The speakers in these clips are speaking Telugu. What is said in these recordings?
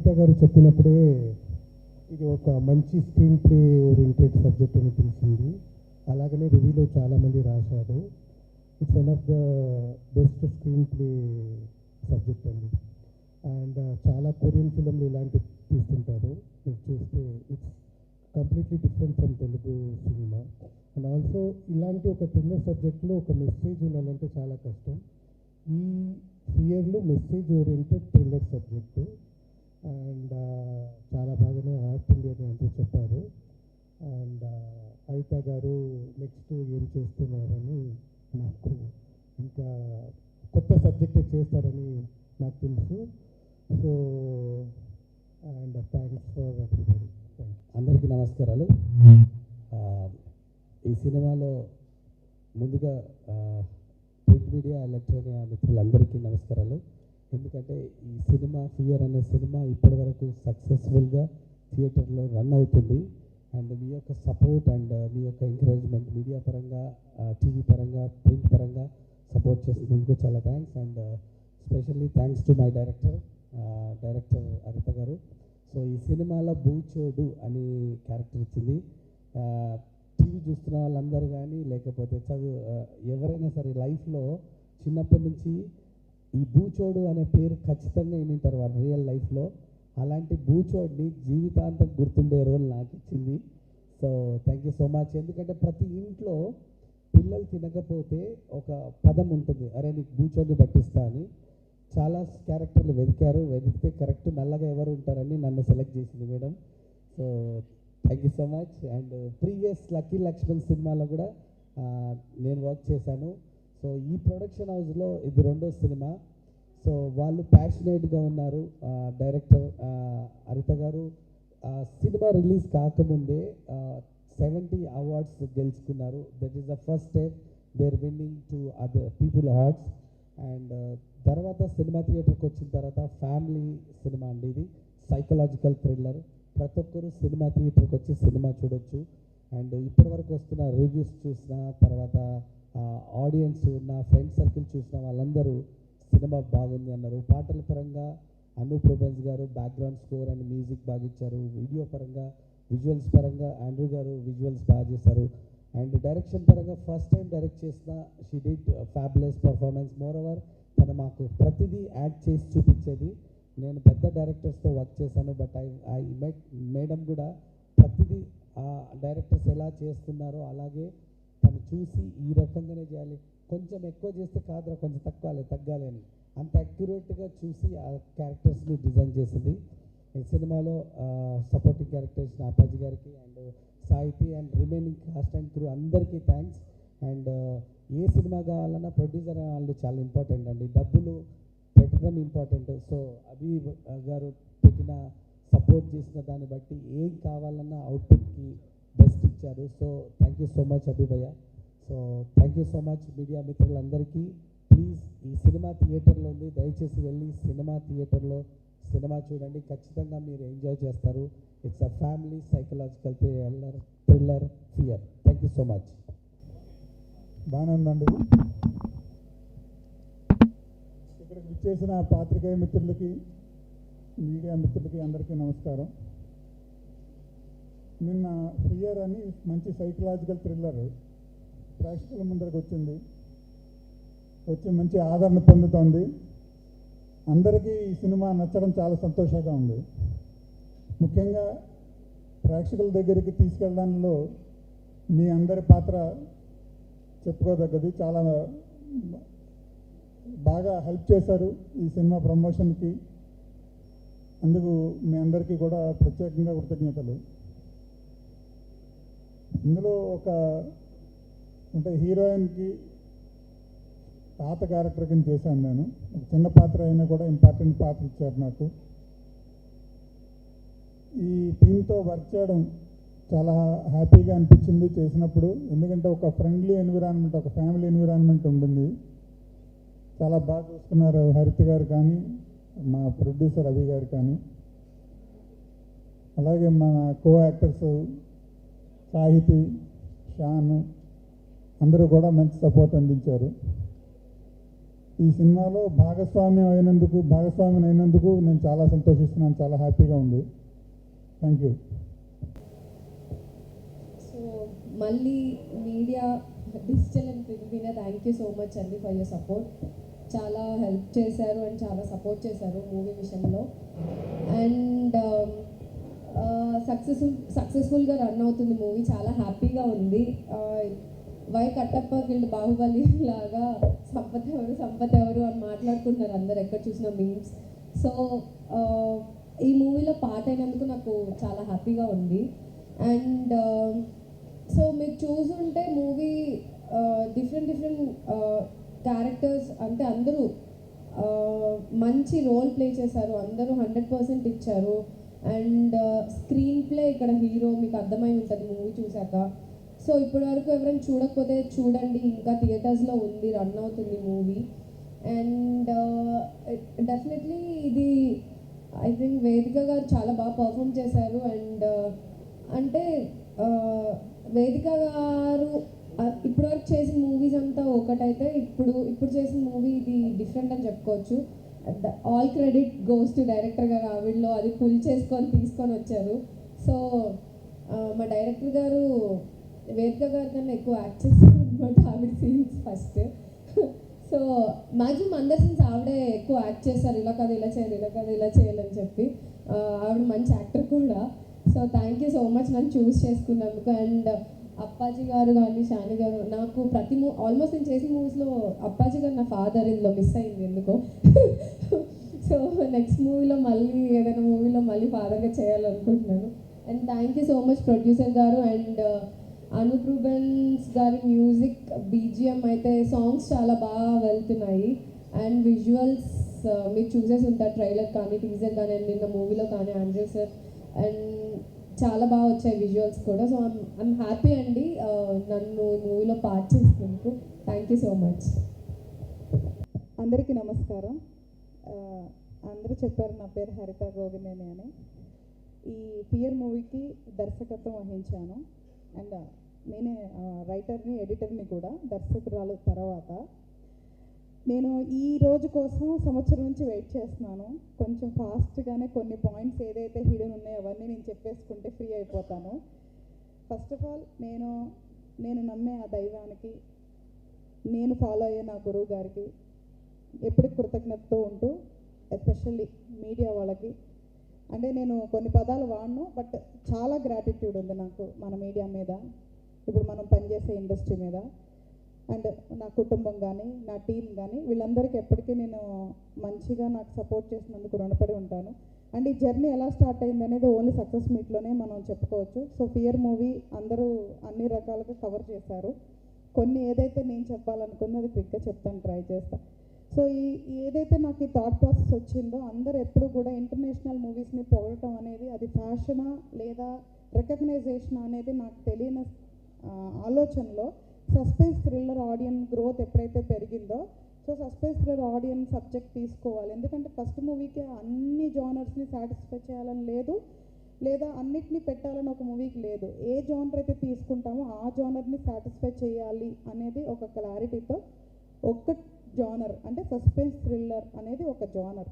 హరిత గారు చెప్పినప్పుడే ఇది ఒక మంచి స్క్రీన్ ప్లే ఓరియంటెడ్ సబ్జెక్ట్ అని తెలిసింది. అలాగనే రివ్యూలో చాలామంది రాశారు. It's one of the best screen play subject అండి. అండ్ చాలా కొరియన్ ఫిల్మ్లు ఇలాంటివి తీస్తుంటారు. మీరు చూస్తే it's completely different from Telugu cinema. And also ఇలాంటి ఒక థ్రిల్లర్ సబ్జెక్ట్లో ఒక మెసేజ్ ఉండాలంటే చాలా కష్టం. ఈ ఫియర్లో message oriented thriller subject. And చాలా బాగానే ఆడుతుంది అని అంటూ చెప్పారు. అండ్ హరిత గారు నెక్స్ట్ ఏం చేస్తున్నారని నాకు ఇంకా కొత్త సబ్జెక్ట్ చేస్తారని నాకు తెలుసు. So and thanks for everybody. అందరికీ నమస్కారాలు. ఈ సినిమాలో ముందుగా ప్రింట్ మీడియా ఎలక్ట్రానిక్ మిత్రులందరికీ నమస్కారాలు. ఎందుకంటే ఈ సినిమా ఫియర్ అనే సినిమా ఇప్పటివరకు సక్సెస్ఫుల్గా థియేటర్లో రన్ అవుతుంది. అండ్ మీ యొక్క సపోర్ట్ అండ్ మీ యొక్క ఎంకరేజ్మెంట్ మీడియా పరంగా, టీవీ పరంగా, ప్రింట్ పరంగా సపోర్ట్ చేసినందుకు చాలా thanks. And specially thanks to my director హరిత గారు. సో ఈ సినిమాలో బూచోడు అని క్యారెక్టర్ ఇచ్చింది. టీవీ చూస్తున్న వాళ్ళందరూ కానీ లేకపోతే ఎవరైనా సరే లైఫ్లో చిన్నప్పటి నుంచి ఈ బూచోడు అనే పేరు ఖచ్చితంగా వింటారు వాళ్ళు రియల్ లైఫ్లో. అలాంటి బూచోడ్ని జీవితాంతం గుర్తుండే రోల్ నాకు ఇచ్చింది. So thank you so much. ఎందుకంటే ప్రతి ఇంట్లో పిల్లలు తినకపోతే ఒక పదం ఉంటుంది, అరే నీకు బూచోడ్ని పట్టిస్తా అని. చాలా క్యారెక్టర్లు వెతికితే కరెక్ట్ నల్లగా ఎవరు ఉంటారని నన్ను సెలెక్ట్ చేసింది madam. So thank you so much. And previous lucky Lakshman సినిమాలో కూడా నేను వర్క్ చేశాను. సో ఈ ప్రొడక్షన్ హౌస్లో ఇది రెండో సినిమా. సో వాళ్ళు ప్యాషనేట్గా ఉన్నారు. డైరెక్టర్ హరిత గారు సినిమా రిలీజ్ కాకముందే 70 అవార్డ్స్ గెలుచుకున్నారు. That is the first step there winning to other people hearts. And తర్వాత సినిమా థియేటర్కి వచ్చిన తర్వాత ఫ్యామిలీ సినిమా అండి. ఇది సైకలాజికల్ థ్రిల్లర్. ప్రతి ఒక్కరు సినిమా థియేటర్కి వచ్చి సినిమా చూడొచ్చు. అండ్ ఇప్పటివరకు వస్తున్న రివ్యూస్ చూసిన తర్వాత ఆడియన్స్, నా ఫ్రెండ్ సర్కిల్ చూసిన వాళ్ళందరూ సినిమా బాగుంది అన్నారు. పాటల పరంగా అనూప్ రూబెన్స్ గారు బ్యాక్గ్రౌండ్ స్కోర్ అండ్ మ్యూజిక్ బాగా ఇచ్చారు. వీడియో పరంగా, విజువల్స్ పరంగా ఆండ్రూ గారు విజువల్స్ బాగా చేశారు. అండ్ డైరెక్షన్ పరంగా ఫస్ట్ టైం డైరెక్ట్ చేసిన she did fabulous performance. More over తను మాకు ప్రతిదీ యాడ్ చేసి చూపించేది. నేను పెద్ద డైరెక్టర్స్తో వర్క్ చేశాను, బట్ ఐ మెట్ మేడం కూడా ప్రతిదీ డైరెక్టర్స్ ఎలా చేస్తున్నారో అలాగే తను చూసి ఈ రకంగానే చేయాలి, కొంచెం ఎక్కువ చేస్తే కాదురా కొంచెం తగ్గాలి అని అంత అక్యురేట్గా చూసి ఆ క్యారెక్టర్స్ని డిజైన్ చేసింది. ఈ సినిమాలో సపోర్టింగ్ క్యారెక్టర్స్ అప్పాజీ గారికి అండ్ సాహితీ and remaining cost and crew అందరికీ థ్యాంక్స్. అండ్ ఏ సినిమా కావాలన్నా ప్రొడ్యూసర్ వాళ్ళు చాలా ఇంపార్టెంట్ అండి. డబ్బులు పెట్టడం ఇంపార్టెంట్. సో అభి గారు పెట్టిన సపోర్ట్ చేసిన దాన్ని బట్టి ఏం కావాలన్నా అవుట్పుట్కి బెస్ట్ ఇచ్చారు. So thank you so much Abhi భయ్య. So thank you so much media మిత్రులందరికీ. ప్లీజ్ ఈ సినిమా థియేటర్లో ఉంది, దయచేసి వెళ్ళి సినిమా థియేటర్లో సినిమా చూడండి, ఖచ్చితంగా మీరు ఎంజాయ్ చేస్తారు. It's a family psychological thriller fear. Thank you so much. బాగానే ఉందండి. ఇక్కడికి విచ్చేసిన పాత్రికేయ మిత్రులకి, మీడియా మిత్రులకి అందరికీ నమస్కారం. నిన్న ఫియర్ అని మంచి సైకలాజికల్ థ్రిల్లర్ ప్రేక్షకుల ముందరకు వచ్చి మంచి ఆదరణ పొందుతోంది. అందరికీ ఈ సినిమా నచ్చడం చాలా సంతోషంగా ఉంది. ముఖ్యంగా ప్రేక్షకుల దగ్గరికి తీసుకెళ్ళడంలో మీ అందరి పాత్ర చెప్పుకోదగ్గది. చాలా బాగా హెల్ప్ చేశారు ఈ సినిమా ప్రమోషన్కి. అందుకు మీ అందరికీ కూడా ప్రత్యేకంగా కృతజ్ఞతలు. ఇందులో అంటే హీరోయిన్కి తాత క్యారెక్టర్ కింద చేశాను నేను. చిన్న పాత్ర అయినా కూడా ఇంపార్టెంట్ పాత్ర ఇచ్చారు నాకు. ఈ టీంతో వర్క్ చేయడం చాలా హ్యాపీగా అనిపించింది చేసినప్పుడు. ఎందుకంటే ఒక ఫ్రెండ్లీ ఎన్విరాన్మెంట్, ఒక ఫ్యామిలీ ఎన్విరాన్మెంట్ ఉంటుంది. చాలా బాగా చూసుకున్నారు హరిత గారు కానీ, మా ప్రొడ్యూసర్ అభి గారు కానీ, అలాగే మన కో యాక్టర్స్ సాహితీ, షాన్ అందరూ కూడా మంచి సపోర్ట్ అందించారు. ఈ సినిమాలో భాగస్వామ్యం అయినందుకు నేను చాలా సంతోషిస్తున్నాను, చాలా హ్యాపీగా ఉంది. Thank you. సో మళ్ళీ media, digital and print media thank you so much అండి ఫర్ యూర్ సపోర్ట్. చాలా హెల్ప్ చేశారు అండ్ చాలా సపోర్ట్ చేశారు మూవీ విషయంలో. అండ్ సక్సెస్ఫుల్గా రన్ అవుతుంది మూవీ, చాలా హ్యాపీగా ఉంది. వై కట్టప్ప గిల్డ్ బాహుబలి లాగా సంపత్ ఎవరు అని మాట్లాడుకుంటున్నారు అందరు ఎక్కడ చూసిన మీమ్స్. సో ఈ మూవీలో పార్ట్ అయినందుకు నాకు చాలా హ్యాపీగా ఉంది. అండ్ సో మీరు చూసుంటే మూవీ డిఫరెంట్ క్యారెక్టర్స్, అంటే అందరూ మంచి రోల్ ప్లే చేశారు, అందరూ 100% ఇచ్చారు. అండ్ స్క్రీన్ ప్లే ఇక్కడ హీరో మీకు అర్థమై ఉంటుంది మూవీ చూశాక. సో ఇప్పటి వరకు ఎవరైనా చూడకపోతే చూడండి, ఇంకా థియేటర్స్లో ఉంది, రన్ అవుతుంది మూవీ. అండ్ డెఫినెట్లీ ఇది ఐ థింక్ వేదిక గారు చాలా బాగా పర్ఫామ్ చేశారు. అండ్ అంటే వేదిక గారు ఇప్పటివరకు చేసిన మూవీస్ అంతా ఒకటైతే ఇప్పుడు చేసిన మూవీ ఇది డిఫరెంట్ అని చెప్పుకోవచ్చు. All credit goes to director గారు. ఆవిడలో అది పుల్ చేసుకొని తీసుకొని వచ్చారు. సో మా డైరెక్టర్ గారు వేదిక గారి కన్నా ఎక్కువ యాక్ట్ చేస్తారు అనమాట ఆవిడ సీన్స్ ఫస్ట్. సో మ్యాక్సిమం అందరి సీన్స్ ఆవిడే ఎక్కువ యాక్ట్ చేస్తారు, ఇలా కాదు ఇలా చేయాలి, ఇలా కాదు ఇలా చేయాలని చెప్పి. ఆవిడ మంచి యాక్టర్ కూడా. So thank you so much నన్ను చూస్ చేసుకున్నందుకు. అండ్ అప్పాజీ గారు కానీ షాని గారు, నాకు ప్రతి ఆల్మోస్ట్ నేను చేసిన మూవీస్లో అప్పాజీ గారు నా ఫాదర్ ఇందులో మిస్ అయింది ఎందుకో. సో నెక్స్ట్ మూవీలో మళ్ళీ ఏదైనా మూవీలో మళ్ళీ ఫాదర్గా చేయాలనుకుంటున్నాను. And thank you so much producer గారు. అండ్ అనూప్ రూబెన్స్ గారి మ్యూజిక్, బీజిఎం అయితే సాంగ్స్ చాలా బాగా వెళ్తున్నాయి. అండ్ విజువల్స్ మీరు చూసేసి ఉంటారు, ట్రైలర్ కానీ టీజర్ కానీ అండ్ నిన్న మూవీలో కానీ ఆండ్రూ సార్. అండ్ చాలా బాగా వచ్చాయి విజువల్స్ కూడా. సో ఐమ్ హ్యాపీ అండి నన్ను ఈ మూవీలో పార్ట్ చేసినందుకు. Thank you so much. అందరికీ నమస్కారం. అందరూ చెప్పారు నా పేరు హరిత గోగినేని అని. ఈ ఫియర్ మూవీకి దర్శకత్వం వహించాను. అండ్ నేనే రైటర్ని, ఎడిటర్ని కూడా, దర్శకురాలు తర్వాత. నేను ఈ రోజు కోసం సంవత్సరం నుంచి వెయిట్ చేస్తున్నాను. కొంచెం ఫాస్ట్గానే కొన్ని పాయింట్స్ ఏదైతే హిడెన్ ఉన్నాయో అవన్నీ నేను చెప్పేసుకుంటే ఫ్రీ అయిపోతాను. ఫస్ట్ ఆఫ్ ఆల్ నేను నమ్మే ఆ దైవానికి, నేను ఫాలో అయ్యే నా గురువు గారికి ఎప్పటికి కృతజ్ఞతతో ఉంటూ, ఎస్పెషల్లీ మీడియా వాళ్ళకి. అంటే నేను కొన్ని పదాలు వాడను, బట్ చాలా గ్రాటిట్యూడ్ ఉంది నాకు మన మీడియా మీద, ఇప్పుడు మనం పనిచేసే ఇండస్ట్రీ మీద. అండ్ నా కుటుంబం కానీ, నా టీం కానీ, వీళ్ళందరికీ ఎప్పటికీ నేను మంచిగా నాకు సపోర్ట్ చేసినందుకు రుణపడి ఉంటాను. అండ్ ఈ జర్నీ ఎలా స్టార్ట్ అయింది అనేది ఓన్లీ సక్సెస్ మీట్లోనే మనం చెప్పుకోవచ్చు. సో ఫియర్ మూవీ అందరూ అన్ని రకాలుగా కవర్ చేశారు. కొన్ని ఏదైతే నేను చెప్పాలనుకుందో అది క్విక్గా చెప్తాను, ట్రై చేస్తాను. సో ఏదైతే నాకు ఈ థాట్ ప్రాసెస్ వచ్చిందో, అందరూ ఎప్పుడు కూడా ఇంటర్నేషనల్ మూవీస్ని పొగడటం అనేది అది ఫ్యాషనా లేదా రికగ్నైజేషన్ అనేది నాకు తెలియని ఆలోచనలో సస్పెన్స్ థ్రిల్లర్ ఆడియన్స్ గ్రోత్ ఎప్పుడైతే పెరిగిందో, so suspense thriller audience subject తీసుకోవాలి. ఎందుకంటే ఫస్ట్ మూవీకి అన్ని జానర్స్ని సాటిస్ఫై చేయాలని లేదు, లేదా అన్నిటినీ పెట్టాలని ఒక మూవీకి లేదు. ఏ జానర్ అయితే తీసుకుంటామో ఆ జానర్ని సాటిస్ఫై చేయాలి అనేది ఒక క్లారిటీతో ఒక జానర్ అంటే సస్పెన్స్ థ్రిల్లర్ అనేది ఒక జానర్,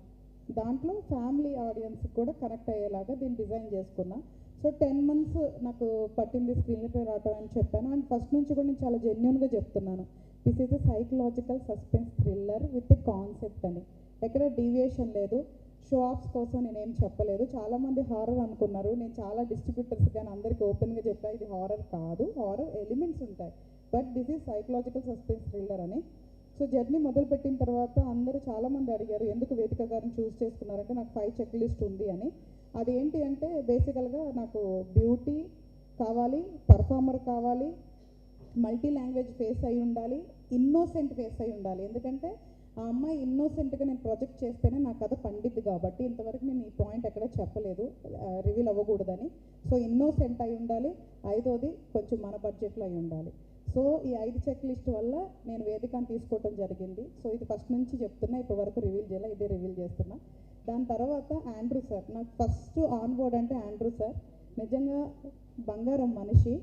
దాంట్లో ఫ్యామిలీ ఆడియన్స్ కూడా కనెక్ట్ అయ్యేలాగా దీన్ని డిజైన్ చేసుకున్నా. సో 10 months నాకు పట్టింది స్క్రీన్ ప్లే రావటం అని చెప్పాను. అండ్ ఫస్ట్ నుంచి కూడా నేను చాలా జెన్యున్గా చెప్తున్నాను, this is a psychological suspense thriller with a concept అని. ఎక్కడ డీవియేషన్ లేదు, షో ఆఫ్స్ కోసం నేనేం చెప్పలేదు. చాలామంది హారర్ అనుకున్నారు. నేను చాలా డిస్ట్రిబ్యూటర్స్ కానీ అందరికీ ఓపెన్గా చెప్పా, ఇది హారర్ కాదు, హారర్ ఎలిమెంట్స్ ఉంటాయి, but this is psychological suspense thriller అని. సో జర్నీ మొదలుపెట్టిన తర్వాత అందరూ చాలామంది అడిగారు ఎందుకు వేదిక గారిని చూస్ చేసుకున్నారంటే నాకు 5 చెక్ లిస్ట్ ఉంది అని. అదేంటి అంటే బేసికల్గా నాకు బ్యూటీ కావాలి, పర్ఫార్మర్ కావాలి, మల్టీ లాంగ్వేజ్ ఫేస్ అయి ఉండాలి, ఇన్నోసెంట్ ఫేస్ అయి ఉండాలి. ఎందుకంటే ఆ అమ్మాయి ఇన్నోసెంట్గా నేను ప్రొజెక్ట్ చేస్తేనే నా కథ పండిద్ది కాబట్టి, ఇంతవరకు నేను ఈ పాయింట్ ఎక్కడ చెప్పలేదు రివీల్ అవ్వకూడదని. సో ఇన్నోసెంట్ అయి ఉండాలి, 5వది కొంచెం మన బడ్జెట్లో అయి ఉండాలి. సో ఈ 5 చెక్ లిస్ట్ వల్ల నేను వేదికను తీసుకోవటం జరిగింది. సో ఇది ఫస్ట్ నుంచి చెప్తున్నా, ఇప్పటి వరకు రివీల్ చేయాలి, ఇదే రివీల్ చేస్తున్నా. దాని తర్వాత ఆండ్రూ సార్, నాకు ఫస్ట్ ఆన్ బోర్డ్ అంటే ఆండ్రూ సార్ నిజంగా బంగారం మనిషి.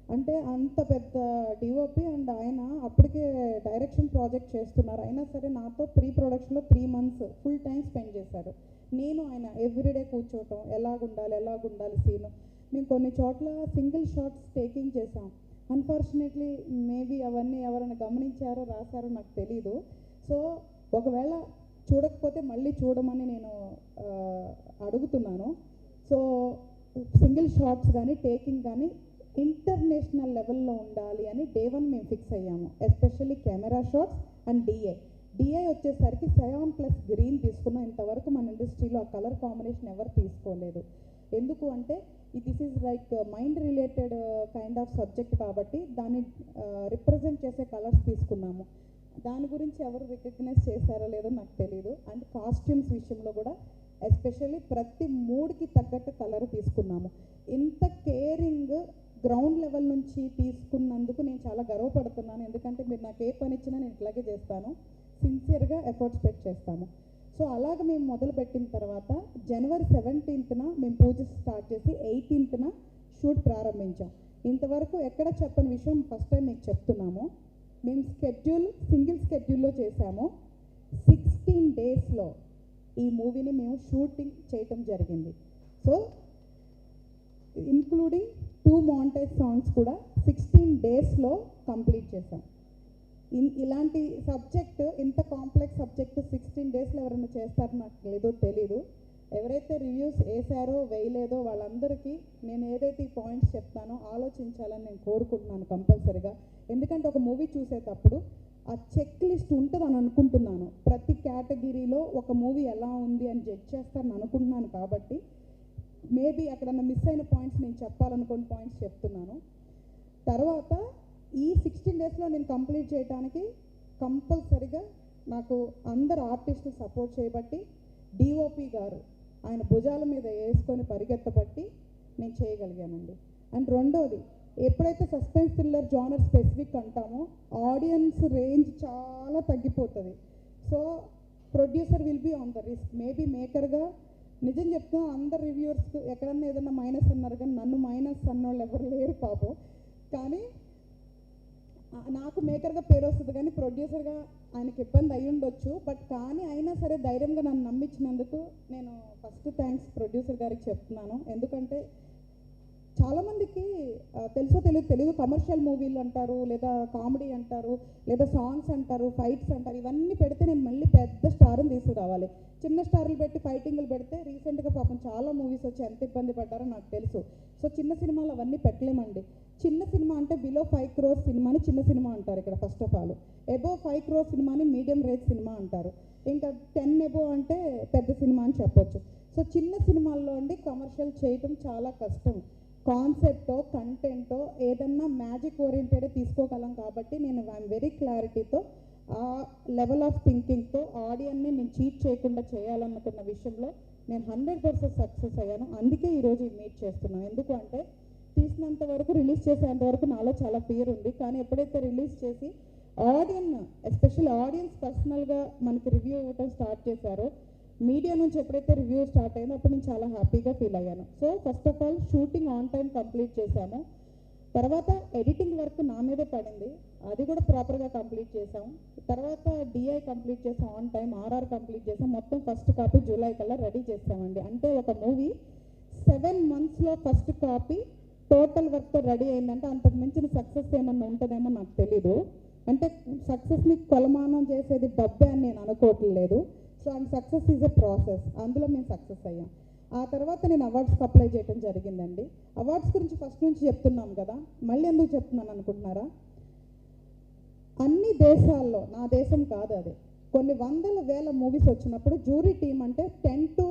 అంటే అంత పెద్ద డిఓపి అండ్ ఆయన అప్పటికే డైరెక్షన్ ప్రాజెక్ట్ చేస్తున్నారు. అయినా సరే నాతో ప్రీ ప్రొడక్షన్లో 3 months ఫుల్ టైం స్పెండ్ చేశారు. నేను ఆయన ఎవ్రీడే కూర్చోవటం, ఎలాగుండాలి సీను. మేము కొన్ని చోట్ల సింగిల్ షాట్స్ టేకింగ్ చేసాం. అన్ఫార్చునేట్లీ మేబీ అవన్నీ ఎవరైనా గమనించారో రాశారో నాకు తెలీదు. సో ఒకవేళ చూడకపోతే మళ్ళీ చూడమని నేను అడుగుతున్నాను. సో సింగిల్ షాట్స్ కానీ టేకింగ్ కానీ ఇంటర్నేషనల్ లెవెల్లో ఉండాలి అని డే 1 మేము ఫిక్స్ అయ్యాము. Especially camera shots and DI వచ్చేసరికి సయాన్ ప్లస్ గ్రీన్ తీసుకున్నాం. ఇంతవరకు మన ఇండస్ట్రీలో ఆ కలర్ కాంబినేషన్ ఎవరు తీసుకోలేదు. ఎందుకు అంటే this is like mind related kind of subject కాబట్టి దాన్ని రిప్రజెంట్ చేసే కలర్స్ తీసుకున్నాము. దాని గురించి ఎవరు రికగ్నైజ్ చేశారో లేదో నాకు తెలియదు. అండ్ కాస్ట్యూమ్స్ విషయంలో కూడా ఎస్పెషల్లీ ప్రతి మూడ్కి తగ్గట్టు కలర్ తీసుకున్నాము. ఇంత కేరింగ్ గ్రౌండ్ లెవెల్ నుంచి తీసుకున్నందుకు నేను చాలా గర్వపడుతున్నాను. ఎందుకంటే మీరు నాకు ఏ పని ఇచ్చినా నేను ఇట్లాగే చేస్తాను, సిన్సియర్గా ఎఫర్ట్స్ పెట్టి చేస్తాము. సో అలాగ మేము మొదలుపెట్టిన తర్వాత January 17th మేము పూజ స్టార్ట్ చేసి 18th షూట్ ప్రారంభించాం. ఇంతవరకు ఎక్కడ చెప్పని విషయం ఫస్ట్ టైం మీకు చెప్తున్నాము. మేము సింగిల్ స్కెడ్యూల్లో చేసాము. 16 daysలో ఈ మూవీని మేము షూటింగ్ చేయటం జరిగింది. సో ఇంక్లూడింగ్ 2 montage సాంగ్స్ కూడా 16 daysలో కంప్లీట్ చేసాం. ఇలాంటి సబ్జెక్ట్, ఇంత కాంప్లెక్స్ సబ్జెక్ట్ 16 daysలో ఎవరైనా చేస్తారో నాకు లేదో తెలీదు. ఎవరైతే రివ్యూస్ వేసారో వేయలేదో వాళ్ళందరికీ నేను ఏదైతే ఈ పాయింట్స్ చెప్తానో ఆలోచించాలని నేను కోరుకుంటున్నాను కంపల్సరీగా. ఎందుకంటే ఒక మూవీ చూసేటప్పుడు ఆ చెక్ లిస్ట్ ఉంటుందని అనుకుంటున్నాను. ప్రతి కేటగిరీలో ఒక మూవీ ఎలా ఉంది అని జడ్జ్ చేస్తారని అనుకుంటున్నాను. కాబట్టి మేబీ అక్కడ మిస్ అయిన పాయింట్స్ నేను చెప్పాలనుకున్న పాయింట్స్ చెప్తున్నాను. తర్వాత ఈ 16 daysలో నేను కంప్లీట్ చేయడానికి కంపల్సరిగా నాకు అందరు ఆర్టిస్టులు సపోర్ట్ చేయబట్టి, డిఓపి గారు ఆయన భుజాల మీద వేసుకొని పరిగెత్తబట్టి నేను చేయగలిగానండి. అండ్ రెండోది, ఎప్పుడైతే సస్పెన్స్ థ్రిల్లర్ జానర్ స్పెసిఫిక్ అంటామో ఆడియన్స్ రేంజ్ చాలా తగ్గిపోతుంది. So producer will be on the risk. Maybe మేకర్గా నిజం చెప్తున్నా, అందరు రివ్యూవర్స్ ఎక్కడన్నా ఏదన్నా మైనస్ అన్నారు కానీ నన్ను మైనస్ అన్నోళ్ళు ఎవరు లేరు పాపం. కానీ నాకు మేకర్గా పేరు వస్తుంది కానీ ప్రొడ్యూసర్గా ఆయనకి ఇబ్బంది అయి ఉండొచ్చు. బట్ కానీ అయినా సరే ధైర్యంగా నన్ను నమ్మించినందుకు నేను ఫస్ట్ థ్యాంక్స్ ప్రొడ్యూసర్ గారికి చెప్తున్నాను. ఎందుకంటే చాలామందికి తెలుసో తెలీదు కమర్షియల్ మూవీలు అంటారు, లేదా కామెడీ అంటారు, లేదా సాంగ్స్ అంటారు, ఫైట్స్ అంటారు. ఇవన్నీ పెడితే నేను మళ్ళీ పెద్ద స్టార్ని తీసుకురావాలి. చిన్న స్టార్లు పెట్టి ఫైటింగ్లు పెడితే రీసెంట్గా పాపం చాలా మూవీస్ వచ్చి ఎంత ఇబ్బంది పడ్డారో నాకు తెలుసు. సో చిన్న సినిమాలు అవన్నీ పెట్టలేమండి. చిన్న సినిమా అంటే బిలో 5 crores సినిమాని చిన్న సినిమా అంటారు ఇక్కడ first of all. Above 5 crores సినిమాని మీడియం రేంజ్ సినిమా అంటారు. ఇంకా 10 above అంటే పెద్ద సినిమా అని చెప్పొచ్చు. సో చిన్న సినిమాల్లో అండి కమర్షియల్ చేయటం చాలా కష్టం. కాన్సెప్టో కంటెంటో ఏదన్నా మ్యాజిక్ ఓరియంటెడ్ తీసుకోగలం. కాబట్టి నేను వెరీ క్లారిటీతో ఆ లెవెల్ ఆఫ్ థింకింగ్తో ఆడియన్ని నేను చీట్ చేయకుండా చేయాలనుకున్న విషయంలో నేను 100% సక్సెస్ అయ్యాను. అందుకే ఈరోజు మీట్ చేస్తున్నాను. ఎందుకు అంటే తీసినంత వరకు, రిలీజ్ చేసేంత వరకు నాలో చాలా ఫియర్ ఉంది. కానీ ఎప్పుడైతే రిలీజ్ చేసి ఎస్పెషల్లీ ఆడియన్స్ పర్సనల్గా మనకి రివ్యూ ఇవ్వటం స్టార్ట్ చేశారో, మీడియా నుంచి ఎప్పుడైతే రివ్యూ స్టార్ట్ అయిందో అప్పుడు నేను చాలా హ్యాపీగా ఫీల్ అయ్యాను. So first of all shooting on time complete చేశాము. తర్వాత ఎడిటింగ్ వర్క్ నా మీదే పడింది, అది కూడా ప్రాపర్గా కంప్లీట్ చేసాం. తర్వాత డిఐ కంప్లీట్ చేసాం ఆన్ టైం, ఆర్ఆర్ కంప్లీట్ చేసాం. మొత్తం ఫస్ట్ కాపీ జూలై కల్లా రెడీ చేసామండి. అంటే ఒక మూవీ 7 monthsలో ఫస్ట్ కాపీ టోటల్ వర్క్తో రెడీ అయిందంటే అంతకు మించిన సక్సెస్ ఏమన్నా ఉంటుందేమో నాకు తెలీదు. అంటే సక్సెస్ని కొలమానం చేసేది డబ్బే అని నేను అనుకోవట్లేదు. So and success is a process. అందులో మేము సక్సెస్ అయ్యాం. ఆ తర్వాత నేను అవార్డ్స్కి అప్లై చేయడం జరిగిందండి. అవార్డ్స్ గురించి ఫస్ట్ నుంచి చెప్తున్నాం కదా, మళ్ళీ ఎందుకు చెప్తున్నాను అనుకుంటున్నారా? అన్ని దేశాల్లో, నా దేశం కాదు అది, కొన్ని 100,000 మూవీస్ వచ్చినప్పుడు జ్యూరీ టీం అంటే 10 to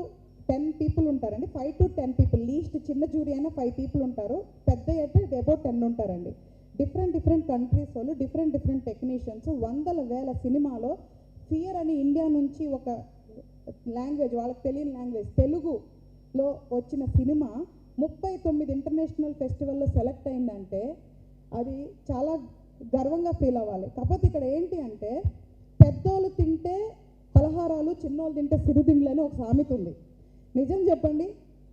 10 people ఉంటారండి. 5 to 10 people లీస్ట్. చిన్న జ్యూరీ అయినా 5 people ఉంటారు, పెద్ద అయితే అబౌట్ 10 ఉంటారండి. డిఫరెంట్ కంట్రీస్ వాళ్ళు, డిఫరెంట్ టెక్నీషియన్స్. 100,000 సినిమాలో ఫియర్ అని ఇండియా నుంచి ఒక లాంగ్వేజ్, వాళ్ళకి తెలియని లాంగ్వేజ్, తెలుగులో వచ్చిన సినిమా 39 ఇంటర్నేషనల్ ఫెస్టివల్లో సెలెక్ట్ అయిందంటే అది చాలా గర్వంగా ఫీల్ అవ్వాలి. కాకపోతే ఇక్కడ ఏంటి అంటే పెద్దోళ్ళు తింటే పలహారాలు, చిన్నోళ్ళు తింటే సిరుదిండ్లు అని ఒక సామెత ఉంది. నిజం చెప్పండి,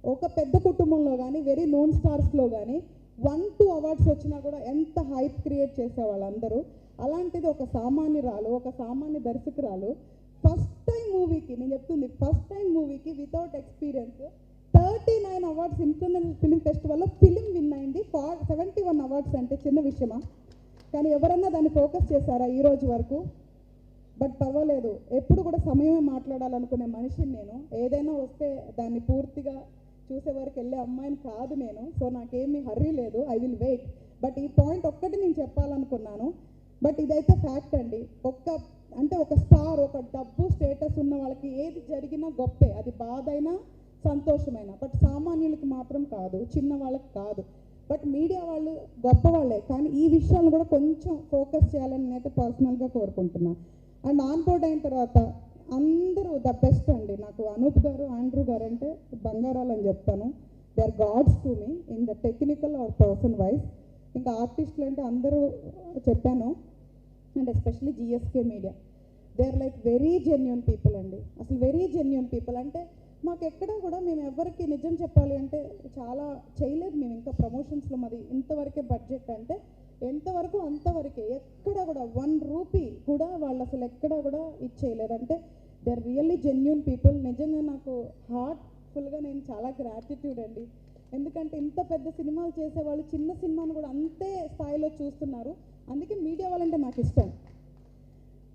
ఒక పెద్ద కుటుంబంలో కానీ, వెరీ నోన్ స్టార్స్లో కానీ 1-2 అవార్డ్స్ వచ్చినా కూడా ఎంత హైప్ క్రియేట్ చేసేవాళ్ళు అందరూ. అలాంటిది ఒక సామాన్యురాలు, ఒక సామాన్య దర్శకురాలు ఫస్ట్ టైం మూవీకి, నేను చెప్తుంది ఫస్ట్ టైం మూవీకి without experience 39 awards international film ఫెస్టివల్లో ఫిలిం విన్ అయింది. 71 అవార్డ్స్ అంటే చిన్న విషయమా? కానీ ఎవరన్నా దాన్ని ఫోకస్ చేశారా ఈ రోజు వరకు? బట్ పర్వాలేదు, ఎప్పుడు కూడా సమయమే మాట్లాడాలనుకునే మనిషిని నేను. ఏదైనా వస్తే దాన్ని పూర్తిగా చూసే వరకు వెళ్ళే అమ్మాయిని కాదు నేను. సో నాకేమీ హర్రీ లేదు, ఐ విల్ వెయిట్. బట్ ఈ పాయింట్ ఒక్కటి నేను చెప్పాలనుకున్నాను. బట్ ఇదైతే ఫ్యాక్ట్ అండి. ఒక స్టార్, ఒక డబ్బు స్టేటస్ ఉన్న వాళ్ళకి ఏది జరిగినా గొప్పే, అది బాధ అయినా సంతోషమైన. బట్ సామాన్యులకి మాత్రం కాదు, చిన్న వాళ్ళకి కాదు. బట్ మీడియా వాళ్ళు గొప్ప వాళ్ళే, కానీ ఈ విషయాలను కూడా కొంచెం ఫోకస్ చేయాలని నేనైతే పర్సనల్గా కోరుకుంటున్నాను. అండ్ ఆన్ బోర్డ్ అయిన తర్వాత అందరూ ద బెస్ట్ అండి. నాకు అనూప్ గారు, ఆండ్రూ గారు అంటే బంగారాలు అని చెప్తాను. They are gods to me in the technical are person wise. ఇంకా ఆర్టిస్టులు అంటే అందరూ చెప్పాను, and especially GSK media, they are like very genuine people అండి. అసలు వెరీ జెన్యూన్ పీపుల్ అంటే మాకు ఎక్కడా కూడా మేము ఎవరికి నిజం చెప్పాలి అంటే చాలా చేయలేదు. మేము ఇంకా ప్రమోషన్స్లో మాది ఇంతవరకే బడ్జెట్ అంటే ఎంతవరకు అంతవరకే, ఎక్కడ కూడా 1 రూపీ కూడా వాళ్ళు అసలు ఎక్కడ కూడా ఇచ్చేయలేదు. అంటే they are really genuine people. నిజంగా నాకు హార్ట్ఫుల్గా నేను చాలా గ్రాటిట్యూడ్ అండి. ఎందుకంటే ఇంత పెద్ద సినిమాలు చేసేవాళ్ళు చిన్న సినిమాను కూడా అంతే స్థాయిలో చూస్తున్నారు. అందుకే మీడియా వాళ్ళంటే నాకు ఇష్టం.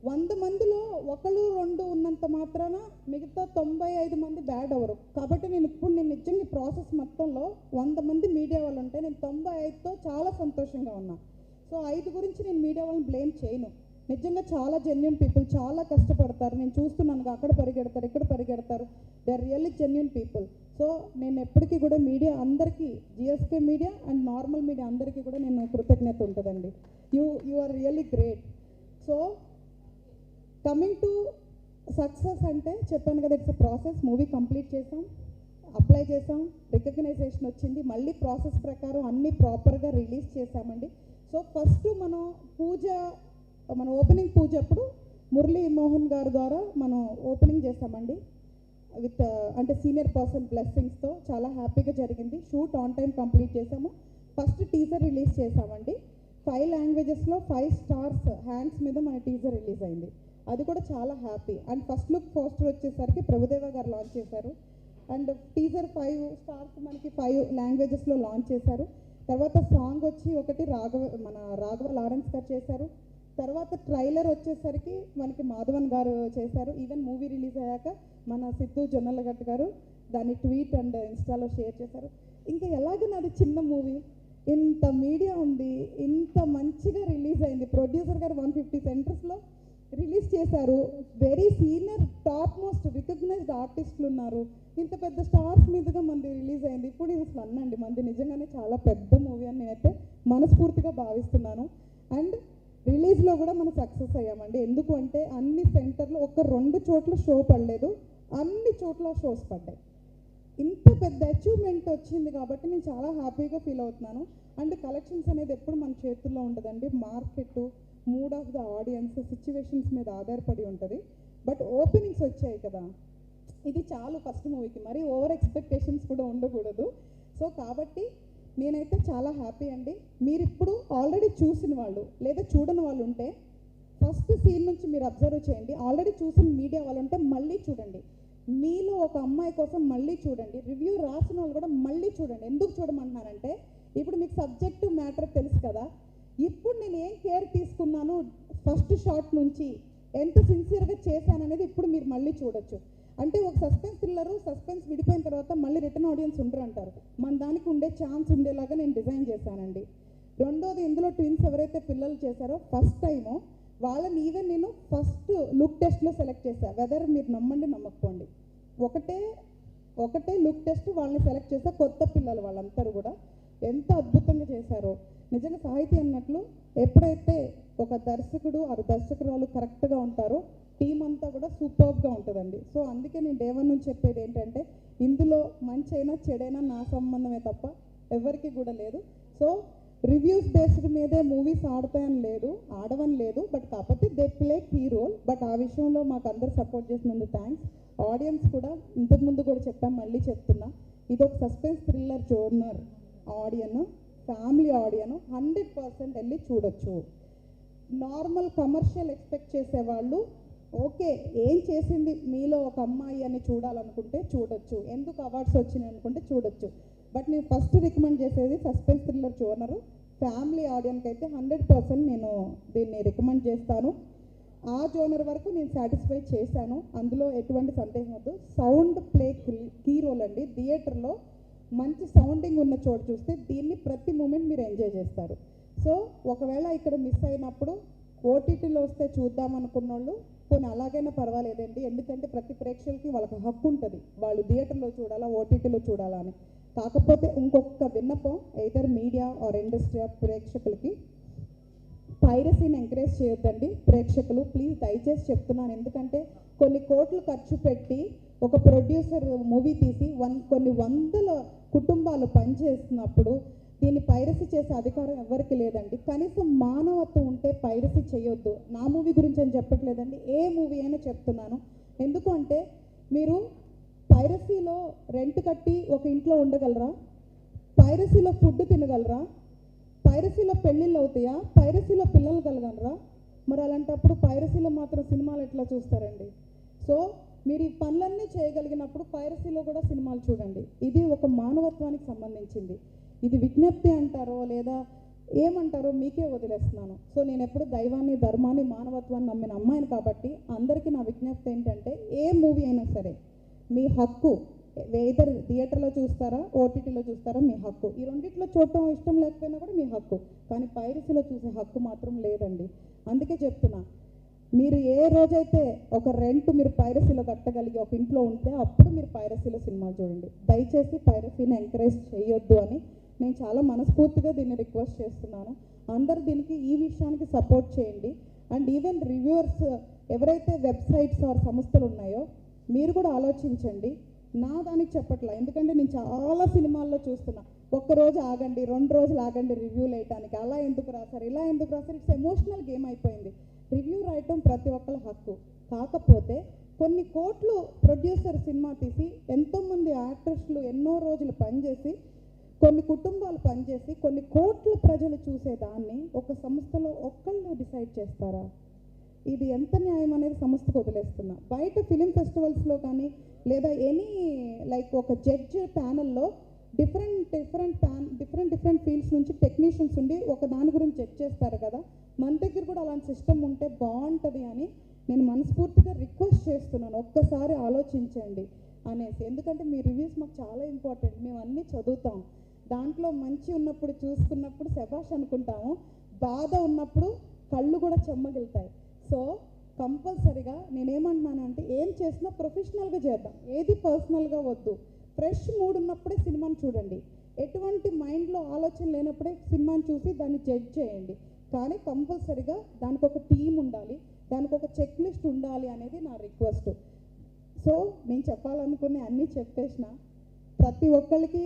100 మందిలో 1-2 ఉన్నంత మాత్రాన మిగతా 95 మంది బ్యాడ్ అవ్వరు. కాబట్టి నేను నిజంగా ప్రాసెస్ మొత్తంలో 100 మంది మీడియా వాళ్ళు ఉంటే నేను 95తో చాలా సంతోషంగా ఉన్నా. సో 5 గురించి నేను మీడియా వాళ్ళని బ్లేమ్ చేయను. నిజంగా చాలా జెన్యూన్ పీపుల్, చాలా కష్టపడతారు. నేను చూస్తున్నాను, అక్కడ పరిగెడతారు, ఇక్కడ పరిగెడతారు. They are really genuine people. So నేను ఎప్పటికీ కూడా మీడియా అందరికీ, GSK media and normal media అందరికీ కూడా నేను కృతజ్ఞత ఉంటుందండి. You are really great. So coming to success అంటే చెప్పాను కదా, it's a process. Movie complete చేసాం, అప్లై చేసాం, రికగ్నైజేషన్ వచ్చింది. మళ్ళీ ప్రాసెస్ ప్రకారం అన్నీ ప్రాపర్గా రిలీజ్ చేసామండి. సో ఫస్ట్ మన ఓపెనింగ్ పూజ అప్పుడు మురళీ మోహన్ గారి ద్వారా మనం ఓపెనింగ్ చేసామండి అంటే సీనియర్ పర్సన్ బ్లెస్సింగ్స్తో. చాలా హ్యాపీగా జరిగింది. షూట్ ఆన్ టైం కంప్లీట్ చేసాము. ఫస్ట్ టీజర్ రిలీజ్ చేసామండి. 5 లాంగ్వేజెస్లో 5 స్టార్స్ హ్యాండ్స్ మీద మన టీజర్ రిలీజ్ అయింది. అది కూడా చాలా happy. And first look poster వచ్చేసరికి ప్రభుదేవ గారు లాంచ్ చేశారు. అండ్ టీజర్ 5 స్టార్స్ మనకి 5 లాంగ్వేజెస్లో లాంచ్ చేశారు. తర్వాత సాంగ్ వచ్చి ఒకటి రాఘవ లారెన్స్ గారు చేశారు. తర్వాత ట్రైలర్ వచ్చేసరికి మనకి మాధవన్ గారు చేశారు. ఈవెన్ మూవీ రిలీజ్ అయ్యాక మన సిద్ధు జొన్నలగడ్డ గారు దాన్ని ట్వీట్ అండ్ ఇన్స్టాలో షేర్ చేశారు. ఇంకా ఎలాగ నాది చిన్న మూవీ, ఇంత మీడియా ఉంది, ఇంత మంచిగా రిలీజ్ అయింది. ప్రొడ్యూసర్ గారు 150 సెంటర్స్లో రిలీజ్ చేశారు. Very senior top most recognized ఆర్టిస్టులు ఉన్నారు. ఇంత పెద్ద స్టార్స్ మీదుగా మంది రిలీజ్ అయింది. ఇప్పుడు ఇది అసలు అన్నండి మంది నిజంగానే చాలా పెద్ద మూవీ అని నేనైతే మనస్ఫూర్తిగా భావిస్తున్నాను. అండ్ రిలీజ్లో కూడా మనం సక్సెస్ అయ్యామండి. ఎందుకు అంటే అన్ని సెంటర్లో 1-2 చోట్ల షో పడలేదు, అన్ని చోట్ల షోస్ పడ్డాయి. ఇంత పెద్ద అచీవ్మెంట్ వచ్చింది కాబట్టి నేను చాలా హ్యాపీగా ఫీల్ అవుతున్నాను. అండ్ కలెక్షన్స్ అనేది ఎప్పుడు మన చేతుల్లో ఉండదండి. Market, mood of the audience, situations మీద ఆధారపడి ఉంటుంది. బట్ ఓపెనింగ్స్ వచ్చాయి కదా, ఇది చాలు ఫస్ట్ మూవీకి. మరి ఓవర్ ఎక్స్పెక్టేషన్స్ కూడా ఉండకూడదు. సో కాబట్టి నేనైతే చాలా హ్యాపీ అండి. మీరు ఇప్పుడు ఆల్రెడీ చూసిన వాళ్ళు లేదా చూడని వాళ్ళు ఉంటే ఫస్ట్ సీన్ నుంచి మీరు అబ్జర్వ్ చేయండి. ఆల్రెడీ చూసిన మీడియా వాళ్ళు ఉంటే మళ్ళీ చూడండి. మీలో ఒక అమ్మాయి కోసం మళ్ళీ చూడండి. రివ్యూ రాసిన వాళ్ళు కూడా మళ్ళీ చూడండి. ఎందుకు చూడమంటున్నానంటే ఇప్పుడు మీకు సబ్జెక్టు మ్యాటర్ తెలుసు కదా. ఇప్పుడు నేను ఏం కేర్ తీసుకున్నాను ఫస్ట్ షాట్ నుంచి, ఎంత సిన్సియర్గా చేశాను అనేది ఇప్పుడు మీరు మళ్ళీ చూడొచ్చు. అంటే ఒక సస్పెన్స్ థ్రిల్లరు సస్పెన్స్ విడిపోయిన తర్వాత మళ్ళీ రిటర్న్ ఆడియన్స్ ఉండరు అంటారు. మన దానికి ఉండే ఛాన్స్ ఉండేలాగా నేను డిజైన్ చేశానండి. రెండోది, ఇందులో ట్విన్స్ ఎవరైతే పిల్లలు చేశారో ఫస్ట్ టైము వాళ్ళని ఈవెన్ నేను ఫస్ట్ లుక్ టెస్ట్లో సెలెక్ట్ చేశాను. వెదర్ మీరు నమ్మండి నమ్మకపోండి, ఒకటే లుక్ టెస్ట్ వాళ్ళని సెలెక్ట్ చేశా. కొత్త పిల్లలు వాళ్ళందరూ కూడా ఎంత అద్భుతంగా చేశారో. నిజంగా సాహితీ అన్నట్లు ఎప్పుడైతే ఒక దర్శకుడు ఆ దర్శకురాలు కరెక్ట్గా ఉంటారో టీం అంతా కూడా సూపర్గా ఉంటుందండి. సో అందుకే నేను డే 1 నుంచి చెప్పేది ఏంటంటే ఇందులో మంచి అయినా చెడైనా నా సంబంధమే తప్ప ఎవరికి కూడా లేదు. సో రివ్యూస్ బేస్డ్ మీదే మూవీస్ ఆడతాయని లేదు, ఆడవని లేదు. బట్ కాకపోతే they play key role. But ఆ విషయంలో మాకు అందరు సపోర్ట్ చేసినందుకు థ్యాంక్స్. ఆడియన్స్ కూడా ఇంతకుముందు కూడా చెప్పాం, మళ్ళీ చెప్తున్నా, ఇది ఒక సస్పెన్స్ థ్రిల్లర్ జోనర్ ఆడియన్ ఫ్యామిలీ ఆడియన్ 100% వెళ్ళి చూడొచ్చు. నార్మల్ కమర్షియల్ ఎక్స్పెక్ట్ చేసేవాళ్ళు ఓకే ఏం చేసింది మీలో ఒక అమ్మాయి అని చూడాలనుకుంటే చూడొచ్చు, ఎందుకు అవార్డ్స్ వచ్చినాయి అనుకుంటే చూడొచ్చు. బట్ నేను ఫస్ట్ రికమెండ్ చేసేది సస్పెన్స్ థ్రిల్లర్ జోనరు. ఫ్యామిలీ ఆడియన్కి అయితే 100% నేను దీన్ని రికమెండ్ చేస్తాను. ఆ జోనర్ వరకు నేను సాటిస్ఫై చేశాను, అందులో ఎటువంటి సందేహం వద్దు. సౌండ్ ప్లే కీ రోల్ అండి. థియేటర్లో మంచి సౌండింగ్ ఉన్న చోటు చూస్తే దీన్ని ప్రతి మూమెంట్ మీరు ఎంజాయ్ చేస్తారు. సో ఒకవేళ ఇక్కడ మిస్ అయినప్పుడు ఓటీటీలో వస్తే చూద్దాం అనుకున్న వాళ్ళు కొన్ని అలాగైనా పర్వాలేదండి, ఎందుకంటే ప్రతి ప్రేక్షకులకి వాళ్ళకి హక్కు ఉంటుంది, వాళ్ళు థియేటర్లో చూడాలా ఓటీటీలో చూడాలా అని. కాకపోతే ఇంకొక విన్నపం ఎయిదర్ మీడియా ఆర్ ఇండస్ట్రీ ప్రేక్షకులకి, పైరసీని ఎంకరేజ్ చేయొద్దండి ప్రేక్షకులు, ప్లీజ్ దయచేసి చెప్తున్నాను. ఎందుకంటే కొన్ని కోట్లు ఖర్చు పెట్టి ఒక ప్రొడ్యూసర్ మూవీ తీసి కొన్ని వందల కుటుంబాలు పనిచేస్తున్నప్పుడు దీన్ని పైరసీ చేసే అధికారం ఎవరికి లేదండి. కనీసం మానవత్వం ఉంటే పైరసీ చేయొద్దు. నా మూవీ గురించి అని చెప్పట్లేదండి, ఏ మూవీ అయినా చెప్తున్నాను. ఎందుకు అంటే మీరు పైరసీలో రెంట్ కట్టి ఒక ఇంట్లో ఉండగలరా? పైరసీలో ఫుడ్ తినగలరా? పైరసీలో పెళ్ళిళ్ళు అవుతాయా? పైరసీలో పిల్లలు కలగలరా? మరి అలాంటప్పుడు పైరసీలో మాత్రం సినిమాలు ఎట్లా చూస్తారండి? సో మీరు ఈ పనులన్నీ చేయగలిగినప్పుడు పైరసీలో కూడా సినిమాలు చూడండి. ఇది ఒక మానవత్వానికి సంబంధించింది. ఇది విజ్ఞప్తి అంటారో లేదా ఏమంటారో మీకే వదిలేస్తున్నాను. సో నేను ఎప్పుడు దైవాన్ని, ధర్మాన్ని, మానవత్వాన్ని నమ్మిన అమ్మాయిని కాబట్టి అందరికీ నా విజ్ఞప్తి ఏంటంటే ఏ మూవీ అయినా సరే మీ హక్కు, వెదర్ థియేటర్లో చూస్తారా ఓటీటీలో చూస్తారా మీ హక్కు. ఈ రెండిట్లో చూడటం ఇష్టం లేకపోయినా కూడా మీ హక్కు, కానీ పైరసీలో చూసే హక్కు మాత్రం లేదండి. అందుకే చెప్తున్నా, మీరు ఏ రోజైతే ఒక రెంట్ మీరు పైరసీలో కట్టగలిగి ఒక ఇంట్లో ఉంటే అప్పుడు మీరు పైరసీలో సినిమాలు చూడండి. దయచేసి పైరసీని ఎంకరేజ్ చేయొద్దు అని నేను చాలా మనస్ఫూర్తిగా దీన్ని రిక్వెస్ట్ చేస్తున్నాను. అందరూ దీనికి ఈ విషయానికి సపోర్ట్ చేయండి. అండ్ ఈవెన్ రివ్యూవర్స్ ఎవరైతే వెబ్సైట్స్ ఆర్ సంస్థలు ఉన్నాయో మీరు కూడా ఆలోచించండి. నా దానికి చెప్పట్లా, ఎందుకంటే నేను చాలా సినిమాల్లో చూస్తున్నా, ఒక్కరోజు ఆగండి, 2 రోజులు ఆగండి రివ్యూలు వేయటానికి, అలా ఎందుకు రాశారు, ఇలా ఎందుకు రాశారు. ఇట్స్ ఎమోషనల్ గేమ్ అయిపోయింది. రివ్యూ రాయటం ప్రతి ఒక్కరి హక్కు. కాకపోతే కొన్ని కోట్లు ప్రొడ్యూసర్ సినిమా తీసి ఎంతోమంది యాక్టర్స్లు ఎన్నో రోజులు పనిచేసి కొన్ని కుటుంబాలు పనిచేసి కొన్ని కోట్ల ప్రజలు చూసేదాన్ని ఒక సంస్థలో ఒక్కళ్ళు డిసైడ్ చేస్తారా? ఇది ఎంత న్యాయం అనేది సంస్థకు వదిలేస్తున్నా. బయట ఫిలిం ఫెస్టివల్స్లో కానీ లేదా ఎనీ లైక్ ఒక జడ్జ్ ప్యానల్లో డిఫరెంట్ ఫీల్డ్స్ నుంచి టెక్నీషియన్స్ ఉండి ఒక దాని గురించి జడ్జ్ చేస్తారు కదా. మన దగ్గర కూడా అలాంటి సిస్టమ్ ఉంటే బాగుంటుంది అని నేను మనస్ఫూర్తిగా రిక్వెస్ట్ చేస్తున్నాను. ఒక్కసారి ఆలోచించండి అనేసి, ఎందుకంటే మీ రివ్యూస్ మాకు చాలా ఇంపార్టెంట్. మేము అన్నీ చదువుతాం, దాంట్లో మంచి ఉన్నప్పుడు చూసుకున్నప్పుడు శభాష్ అనుకుంటాము, బాధ ఉన్నప్పుడు కళ్ళు కూడా చెమ్మగిలుతాయి. సో కంపల్సరిగా నేనేమంటున్నాను అంటే ఏం చేసినా ప్రొఫెషనల్గా చేద్దాం, ఏది పర్సనల్గా వద్దు. ఫ్రెష్ మూడ్ ఉన్నప్పుడే సినిమాని చూడండి, ఎటువంటి మైండ్లో ఆలోచన లేనప్పుడే సినిమాని చూసి దాన్ని జడ్జ్ చేయండి. కానీ కంపల్సరిగా దానికి ఒక టీం ఉండాలి, దానికి ఒక చెక్ లిస్ట్ ఉండాలి అనేది నా రిక్వెస్ట్. సో నేను చెప్పాలనుకునే అన్నీ చెప్పేసిన ప్రతి ఒక్కరికి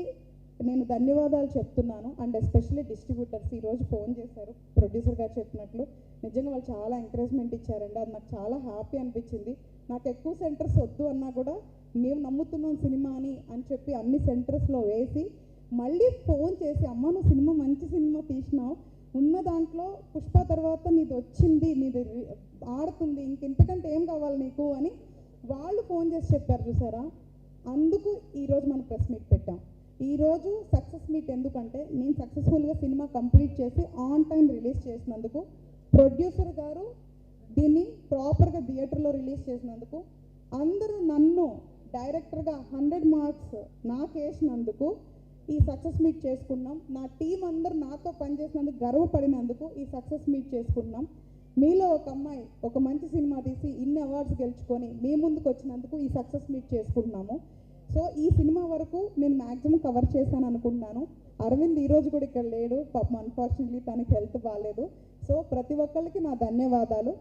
నేను ధన్యవాదాలు చెప్తున్నాను. అండ్ ఎస్పెషల్లీ డిస్ట్రిబ్యూటర్స్ ఈరోజు ఫోన్ చేశారు, ప్రొడ్యూసర్ గారు చెప్పినట్లు నిజంగా వాళ్ళు చాలా ఎంకరేజ్మెంట్ ఇచ్చారండి. అది నాకు చాలా హ్యాపీ అనిపించింది. నాకు ఎక్కువ సెంటర్స్ వద్దు అన్నా కూడా మేము నమ్ముతున్నాం సినిమా అని చెప్పి అన్ని సెంటర్స్లో వేసి మళ్ళీ ఫోన్ చేసి, అమ్మ నువ్వు సినిమా మంచి సినిమా తీసినావు, ఉన్న దాంట్లో పుష్ప తర్వాత నీది వచ్చింది, నీది ఆడుతుంది, ఇంకెంతకంటే ఏం కావాలి నీకు అని వాళ్ళు ఫోన్ చేసి చెప్పారు చూసారా. అందుకు ఈరోజు మనం ప్రెస్ మీట్ పెట్టాం. ఈరోజు సక్సెస్ మీట్ ఎందుకంటే నేను సక్సెస్ఫుల్గా సినిమా కంప్లీట్ చేసి ఆన్ టైం రిలీజ్ చేసినందుకు, ప్రొడ్యూసర్ గారు దీన్ని ప్రాపర్గా థియేటర్లో రిలీజ్ చేసినందుకు, అందరూ నన్ను డైరెక్టర్గా 100 మార్క్స్ నాకు వేసినందుకు ఈ సక్సెస్ మీట్ చేసుకున్నాం. నా టీం అందరూ నాతో పనిచేసినందుకు గర్వపడినందుకు ఈ సక్సెస్ మీట్ చేసుకున్నాం. మీలో ఒక అమ్మాయి ఒక మంచి సినిమా తీసి ఇన్ని అవార్డ్స్ గెలుచుకొని మీ ముందుకు వచ్చినందుకు ఈ సక్సెస్ మీట్ చేసుకుంటున్నాము. సో ఈ సినిమా వరకు నేను మ్యాక్సిమం కవర్ చేశాను అనుకుంటున్నాను. అరవింద్ ఈరోజు కూడా ఇక్కడ లేడు, పాపం అన్ఫార్చునేట్లీ తనకి హెల్త్ బాగాలేదు. సో ప్రతి ఒక్కరికి నా ధన్యవాదాలు.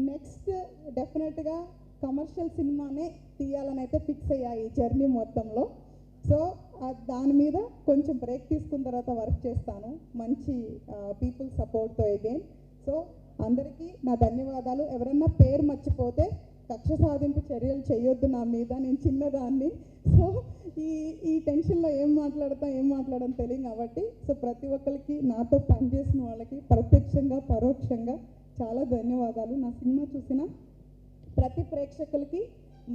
నెక్స్ట్ డెఫినెట్గా కమర్షియల్ సినిమానే తీయాలని అయితే ఫిక్స్ అయ్యా ఈ జర్నీ మొత్తంలో. సో దాని మీద కొంచెం బ్రేక్ తీసుకున్న తర్వాత వర్క్ చేస్తాను మంచి పీపుల్ సపోర్ట్తో అగైన్. సో అందరికీ నా ధన్యవాదాలు. ఎవరన్నా పేరు మర్చిపోతే కక్ష సాధింపు చర్యలు చేయొద్దు నా మీద, నేను చిన్నదాన్ని. సో ఈ టెన్షన్లో ఏం మాట్లాడని తెలియదు కాబట్టి, సో ప్రతి ఒక్కరికి నాతో పనిచేసిన వాళ్ళకి ప్రత్యక్షంగా పరోక్షంగా చాలా ధన్యవాదాలు. నా సినిమా చూసిన ప్రతి ప్రేక్షకులకి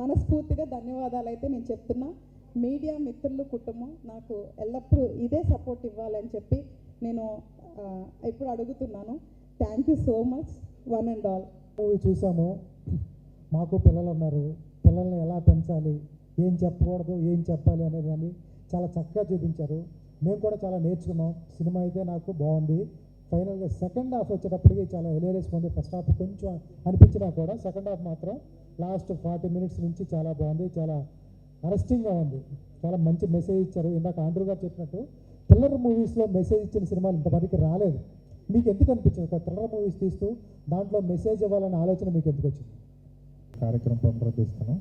మనస్ఫూర్తిగా ధన్యవాదాలు అయితే నేను చెప్తున్నా. మీడియా మిత్రులు, కుటుంబం నాకు ఎల్లప్పుడూ ఇదే సపోర్ట్ ఇవ్వాలని చెప్పి నేను ఇప్పుడు అడుగుతున్నాను. Thank you so much one and all. Movie చూసాము. మాకు పిల్లలు ఉన్నారు. పిల్లల్ని ఎలా పెంచాలి, ఏం చెప్పకూడదు, ఏం చెప్పాలి అనేది అని చాలా చక్కగా చూపించారు. మేము కూడా చాలా నేర్చుకున్నాం. సినిమా అయితే నాకు బాగుంది. ఫైనల్గా సెకండ్ హాఫ్ వచ్చేటప్పటికి చాలా హిలేరియస్ ఉంది. ఫస్ట్ హాఫ్ కొంచెం అనిపించినా కూడా సెకండ్ హాఫ్ మాత్రం లాస్ట్ 40 minutes నుంచి చాలా బాగుంది. చాలా అరెస్టింగ్గా ఉంది. చాలా మంచి మెసేజ్ ఇచ్చారు. ఇందాక ఆండ్రూ గారు చెప్పినట్టు థ్రిల్లర్ మూవీస్లో మెసేజ్ ఇచ్చిన సినిమాలు ఇంతమందికి రాలేదు. మీకు ఎందుకు అనిపించింది ఒక థ్రిల్లర్ మూవీస్ తీస్తూ దాంట్లో మెసేజ్ ఇవ్వాలనే ఆలోచన మీకు ఎందుకు వచ్చింది? కార్యక్రమం పునరుద్ధరిస్తాను.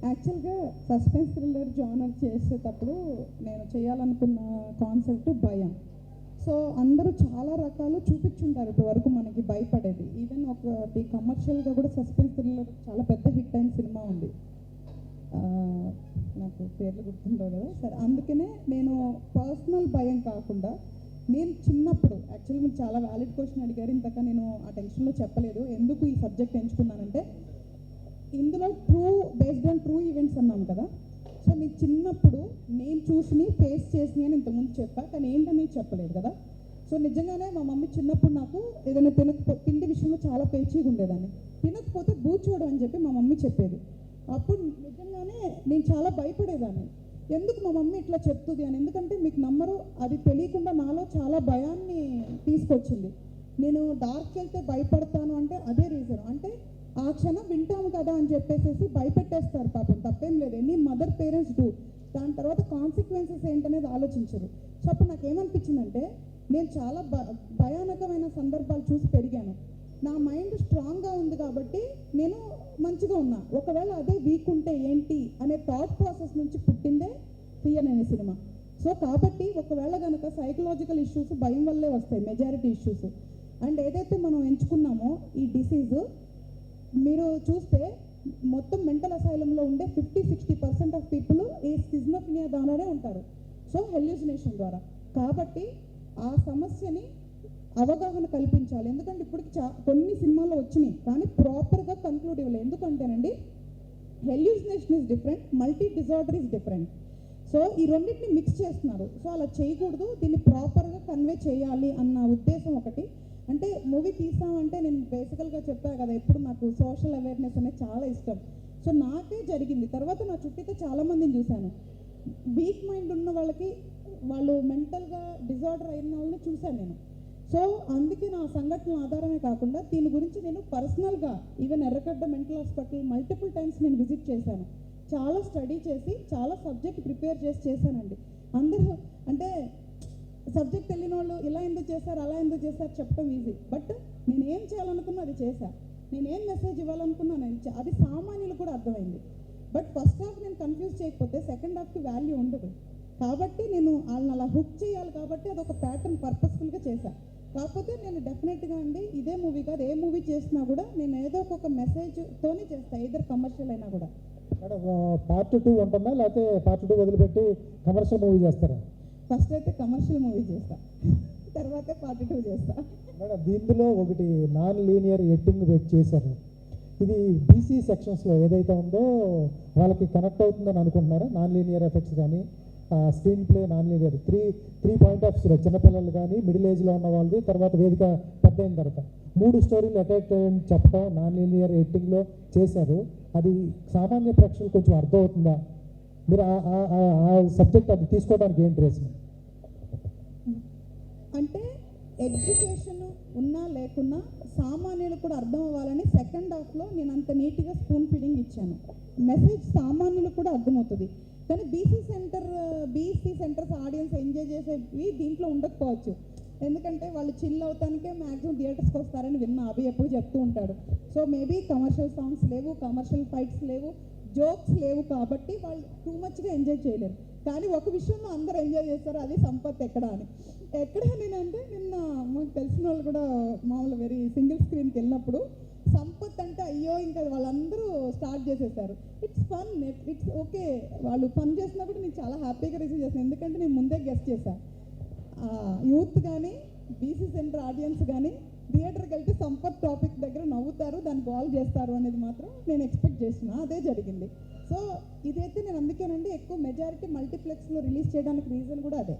యాక్చువల్గా సస్పెన్స్ థ్రిల్లర్ జానర్ చేసేటప్పుడు నేను చేయాలనుకున్న కాన్సెప్ట్ భయం. సో అందరూ చాలా రకాలు చూపించుంటారు ఇప్పటివరకు మనకి భయపడేది. ఈవెన్ ఒకటి కమర్షియల్గా కూడా సస్పెన్స్ థ్రిల్లర్ చాలా పెద్ద హిట్ అయిన సినిమా ఉంది, నాకు పేర్లు గుర్తుండవు కదా. సరే, అందుకనే నేను పర్సనల్ భయం కాకుండా నేను చిన్నప్పుడు యాక్చువల్లీ మీరు చాలా వ్యాలిడ్ క్వశ్చన్ అడిగారు. ఇంతక నేను ఆ టెన్షన్లో చెప్పలేదు ఎందుకు ఈ సబ్జెక్ట్ ఎంచుకున్నానంటే, ఇందులో బేస్డ్ ఆన్ ట్రూ ఈవెంట్స్ అన్నాం కదా. సో నేను చిన్నప్పుడు నేను చూసి ఫేస్ చేసినాయి అని ఇంతకుముందు చెప్పా, కానీ ఏంటనేది చెప్పలేదు కదా. సో నిజంగానే మా మమ్మీ చిన్నప్పుడు నాకు ఏదైనా తిండి విషయంలో చాలా పేచీగా ఉండేదాన్ని. తినకపోతే బూచోడు అని చెప్పి మా మమ్మీ చెప్పేది. అప్పుడు నిజంగానే నేను చాలా భయపడేదాన్ని, ఎందుకు మా మమ్మీ ఇట్లా చెప్తుంది అని. ఎందుకంటే మీకు నమ్మరు, అది తెలియకుండా నాలో చాలా భయాన్ని తీసుకొచ్చింది. నేను డార్క్ వెళ్తే భయపడతాను అంటే అదే రీజన్. అంటే ఆ క్షణం వింటాము కదా అని చెప్పేసి భయపెట్టేస్తారు. పాపం తప్పేం లేదు, ఎనీ మదర్ పేరెంట్స్ డూ. దాని తర్వాత కాన్సిక్వెన్సెస్ ఏంటనేది ఆలోచించరు. సో అప్పుడు నాకు ఏమనిపించిందంటే, నేను చాలా భయానకమైన సందర్భాలు చూసి పెరిగాను. నా మైండ్ స్ట్రాంగ్గా ఉంది కాబట్టి నేను మంచిగా ఉన్నా. ఒకవేళ అదే వీక్ ఉంటే ఏంటి అనే థాట్ ప్రాసెస్ నుంచి పుట్టిందే ఫియర్ అనే సినిమా. సో కాబట్టి ఒకవేళ కనుక సైకలాజికల్ ఇష్యూస్ భయం వల్లే వస్తాయి, మెజారిటీ ఇష్యూస్. అండ్ ఏదైతే మనం ఎంచుకున్నామో ఈ డిసీజ్, మీరు చూస్తే మొత్తం మెంటల్ అసైలంలో ఉండే 50-60% ఆఫ్ పీపుల్ ఈ స్కిజోఫ్రెనియా ద్వారానే ఉంటారు. సో హెల్యూసినేషన్ ద్వారా. కాబట్టి ఆ సమస్యని అవగాహన కల్పించాలి. ఎందుకంటే ఇప్పటికి కొన్ని సినిమాల్లో వచ్చినాయి కానీ ప్రాపర్గా కన్క్లూడ్ ఇవ్వలేదు. ఎందుకంటేనండి, hallucination is different, multi disorder is different. So ఈ రెండింటిని మిక్స్ చేస్తున్నారు. సో అలా చేయకూడదు, దీన్ని ప్రాపర్గా కన్వే చేయాలి అన్న ఉద్దేశం ఒకటి. అంటే మూవీ తీసామంటే నేను బేసికల్గా చెప్పా కదా, ఎప్పుడు నాకు సోషల్ అవేర్నెస్ అనేది చాలా ఇష్టం. సో నాకే జరిగింది. తర్వాత నా చుట్టూతో చాలామందిని చూశాను. వీక్ మైండ్ ఉన్న వాళ్ళకి, వాళ్ళు మెంటల్గా డిజార్డర్ అయిన వాళ్ళని చూశాను నేను. సో అందుకే నా సంఘటనల ఆధారమే కాకుండా దీని గురించి నేను పర్సనల్గా ఈవెన్ ఎర్రగడ్డ మెంటల్ హాస్పిటల్ మల్టిపుల్ టైమ్స్ నేను విజిట్ చేశాను. చాలా స్టడీ చేసి చాలా సబ్జెక్ట్ ప్రిపేర్ చేశానండి. అందరూ అంటే సబ్జెక్ట్ తెలియని వాళ్ళు ఇలా ఎందుకు చేశారు, అలా ఎందుకు చేశారు చెప్పడం ఈజీ. బట్ నేను ఏం చేయాలనుకున్నా అది చేశా. నేను ఏం మెసేజ్ ఇవ్వాలనుకున్నాను అది సామాన్యులు కూడా అర్థమైంది. బట్ ఫస్ట్ హాఫ్ నేను కన్ఫ్యూజ్ చేయకపోతే సెకండ్ హాఫ్కి వాల్యూ ఉండదు. కాబట్టి నేను వాళ్ళని అలా హుక్ చేయాలి కాబట్టి అదొక ప్యాటర్న్ పర్పస్ఫుల్గా చేశాను. కాకపోతే నేను డెఫినెట్గా అండి ఇదే మూవీ కాదు, ఏ మూవీ చేసినా కూడా నేను ఏదో ఒక మెసేజ్తోనే చేస్తాను, ఏదో కమర్షియల్ అయినా కూడా. పార్ట్ 2 ఉంటుందా, లేకపోతే పార్ట్ 2 వదిలిపెట్టి కమర్షియల్ మూవీ చేస్తారా? ఫస్ట్ అయితే కమర్షియల్ మూవీ చేస్తా, తర్వాతే పార్ట్ 2 చేస్తా. మేడం దీనిలో ఒకటి నాన్ లీనియర్ ఎడిటింగ్ చేశారు. ఇది బీసీ సెక్షన్స్లో ఏదైతే ఉందో వాళ్ళకి కనెక్ట్ అవుతుందని అనుకుంటున్నారా? నాన్ లీనియర్ ఎఫెక్ట్స్ కానీ screen play non linear three point of view, చిన్నపిల్లలు కానీ మిడిల్ ఏజ్లో ఉన్న వాళ్ళది, తర్వాత వేదిక పెద్ద అయిన తర్వాత 3 స్టోరీలు అటాక్ చెప్పడం నాన్ లీనియర్ ఎడిటింగ్లో చేశారు. అది సామాన్య ప్రేక్షకులు కొంచెం అర్థం అవుతుందా? మీరు ఆ సబ్జెక్ట్ అది తీసుకోవడానికి ఏంటి రీజన్? అంటే ఎడ్యుకేషన్ ఉన్నా లేకున్నా సామాన్యులు కూడా అర్థం అవ్వాలని సెకండ్ హాఫ్లో నేను అంత నీట్గా స్పూన్ ఫీడింగ్ ఇచ్చాను. మెసేజ్ సామాన్యులకు కూడా అర్థమవుతుంది. కానీ బీసీ సెంటర్స్ ఆడియన్స్ ఎంజాయ్ చేసేవి దీంట్లో ఉండకపోవచ్చు. ఎందుకంటే వాళ్ళు చిల్ అవుతానికే మ్యాక్సిమం థియేటర్స్కి వస్తారని విన్నా, అవి ఎప్పుడు చెప్తూ ఉంటాడు. సో మేబీ కమర్షియల్ సాంగ్స్ లేవు, కమర్షియల్ ఫైట్స్ లేవు, జోక్స్ లేవు, కాబట్టి వాళ్ళు టూ మచ్గా ఎంజాయ్ చేయలేరు. కానీ ఒక విషయంలో అందరూ ఎంజాయ్ చేస్తారు, అది సంపత్ ఎక్కడ నేనంటే నిన్న మాకు తెలిసిన వాళ్ళు కూడా మామూలు సింగిల్ స్క్రీన్కి వెళ్ళినప్పుడు సంపత్ అంటే అయ్యో ఇంకా వాళ్ళందరూ స్టార్ట్ చేసేసారు. It's fun, it's okay. వాళ్ళు ఫన్ చేసినప్పుడు నేను చాలా హ్యాపీగా రిసీవ్ చేశాను. ఎందుకంటే నేను ముందే గెస్ట్ చేశాను. యూత్ కానీ బీసీ సెంటర్ ఆడియన్స్ కానీ థియేటర్కి వెళ్తే సంపత్ టాపిక్ దగ్గర నవ్వుతారు, దాన్ని బాల్ చేస్తారు అనేది మాత్రం నేను ఎక్స్పెక్ట్ చేసిన, అదే జరిగింది. సో ఇదైతే నేను అందుకేనండి ఎక్కువ మెజారిటీ మల్టీప్లెక్స్లో రిలీజ్ చేయడానికి రీజన్ కూడా అదే.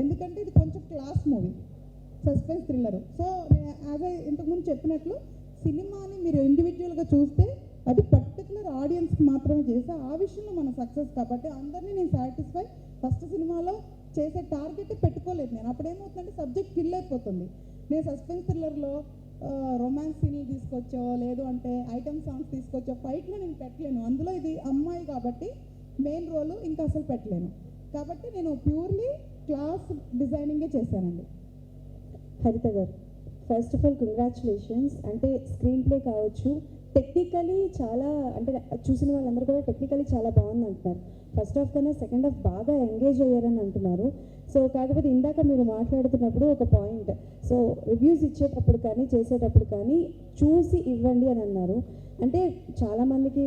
ఎందుకంటే ఇది కొంచెం class movie, suspense thriller. So నేను యాజ్ ఇంతకుముందు చెప్పినట్లు సినిమాని మీరు ఇండివిజువల్గా చూస్తే అది పర్టికులర్ ఆడియన్స్కి మాత్రమే చేస్తే ఆ విషయంలో మన సక్సెస్. కాబట్టి అందరినీ నేను సాటిస్ఫై ఫస్ట్ సినిమాలో చేసే టార్గెట్ పెట్టుకోలేదు నేను. అప్పుడు ఏమవుతుందంటే సబ్జెక్ట్ కిల్ అయిపోతుంది. నేను సస్పెన్స్ థ్రిల్లర్లో రొమాన్స్ సీన్లు తీసుకొచ్చో, లేదు అంటే ఐటమ్ సాంగ్స్ తీసుకొచ్చో, ఫైట్లో నేను పెట్టలేను. అందులో ఇది అమ్మాయి కాబట్టి మెయిన్ రోలు ఇంకా అసలు పెట్టలేను. కాబట్టి నేను ప్యూర్లీ క్లాస్ డిజైనింగే చేశానండి. హరిత గారు, ఫస్ట్ ఆఫ్ ఆల్ కంగ్రాచులేషన్స్. అంటే స్క్రీన్ ప్లే కావచ్చు, టెక్నికలీ చాలా, అంటే చూసిన వాళ్ళందరూ కూడా టెక్నికలీ చాలా బాగుంది అంటున్నారు. ఫస్ట్ హాఫ్ కన్నా సెకండ్ హాఫ్ బాగా ఎంగేజ్ అయ్యారని అంటున్నారు. సో కాకపోతే ఇందాక మీరు మాట్లాడుతున్నప్పుడు ఒక పాయింట్, సో రివ్యూస్ ఇచ్చేటప్పుడు కానీ చేసేటప్పుడు కానీ చూసి ఇవ్వండి అని అన్నారు. అంటే చాలామందికి,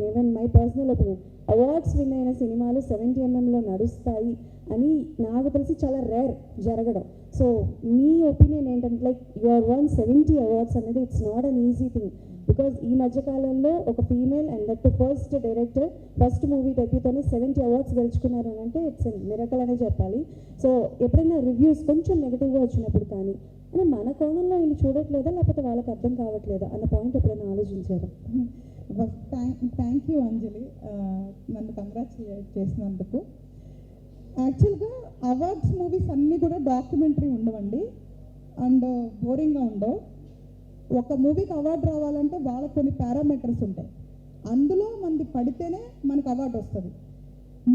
even my personal opinion, awards win అయిన సినిమాలు 70mm నడుస్తాయి అని నాకు తెలిసి చాలా రేర్ జరగడం. సో మీ ఒపీనియన్ ఏంటంటే, like you are one 70 awards అనేది it's not an easy thing. Because ఈ మధ్యకాలంలో ఒక female and that first director first movie డెబ్యూతోనే 70 అవార్డ్స్ గెలుచుకున్నారు అని అంటే ఇట్స్ మిరకల్ అనే చెప్పాలి. సో ఎప్పుడైనా రివ్యూస్ కొంచెం నెగిటివ్గా వచ్చినప్పుడు కానీ అంటే మన కోణంలో వీళ్ళు చూడట్లేదా, లేకపోతే వాళ్ళకి అర్థం కావట్లేదా అన్న పాయింట్ ఎప్పుడైనా ఆలోచించారు? థ్యాంక్ యూ అంజలి, నన్ను కంగ్రాచులేట్ చేసినందుకు. యాక్చువల్గా అవార్డ్స్ మూవీస్ అన్నీ కూడా డాక్యుమెంటరీ ఉండవండి అండ్ బోరింగ్గా ఉండవు. ఒక మూవీకి అవార్డు రావాలంటే వాళ్ళకి కొన్ని పారామీటర్స్ ఉంటాయి. అందులో మంది పడితేనే మనకు అవార్డు వస్తుంది.